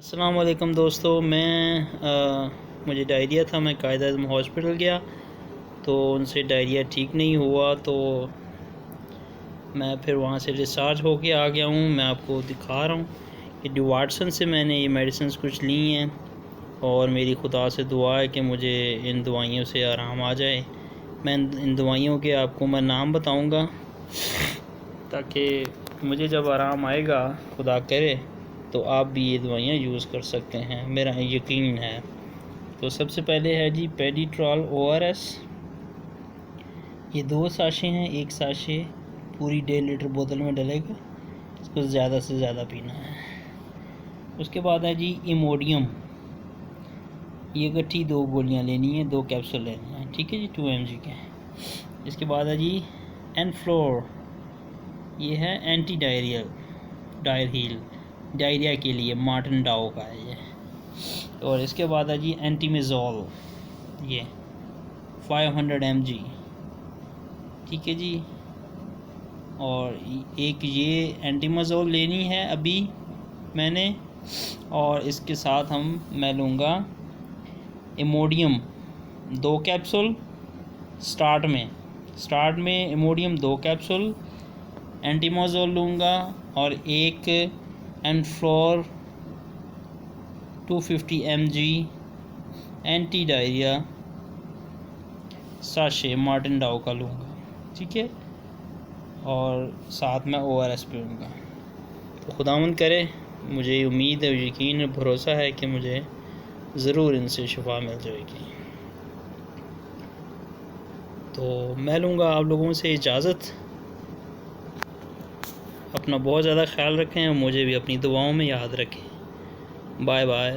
अस्सलाम वालेकुम दोस्तों, मुझे डायरिया था। मैं कायदा आज़म हॉस्पिटल गया तो उनसे डायरिया ठीक नहीं हुआ, तो मैं फिर वहाँ से डिस्चार्ज होके आ गया हूँ। मैं आपको दिखा रहा हूँ कि डी वाटसन से मैंने ये मेडिसिन कुछ ली हैं और मेरी खुदा से दुआ है कि मुझे इन दवाइयों से आराम आ जाए। मैं इन दवाइयों के आपको मैं नाम बताऊँगा ताकि मुझे जब आराम आएगा, खुदा करे, तो आप भी ये दवाइयाँ यूज़ कर सकते हैं, मेरा यकीन है। तो सबसे पहले है जी पेडिट्रॉल ORS। ये 2 साशे हैं, 1 साशे पूरी 1.5 लीटर बोतल में डलेगा। इसको ज़्यादा से ज़्यादा पीना है। उसके बाद है जी इमोडियम। ये गट्ठी 2 गोलियाँ लेनी है, 2 कैप्सूल लेने हैं, ठीक है जी, 2 mg के। इसके बाद है जी एनफ्लोर। ये है एंटी डायरियल डायरिया के लिए, मार्टिन डाओ का है ये। और इसके बाद है जी एंटीमेज़ोल, ये 500 mg, ठीक है जी। और एक ये एंटीमेज़ोल लेनी है अभी मैंने, और इसके साथ मैं लूँगा इमोडियम 2 कैप्सूल स्टार्ट में इमोडियम 2 कैप्सूल, एंटीमेज़ोल लूँगा और एक Enflor 250 mg anti diarrhoea sachet Martin Dow का लूँगा, ठीक है। और साथ में ORS पीऊँगा। तो खुदावंद करे, मुझे उम्मीद है, यकीन है, भरोसा है कि मुझे ज़रूर इनसे शिफा मिल जाएगी। तो मैं लूँगा आप लोगों से इजाज़त। अपना बहुत ज़्यादा ख्याल रखें और मुझे भी अपनी दुआओं में याद रखें। Bye bye.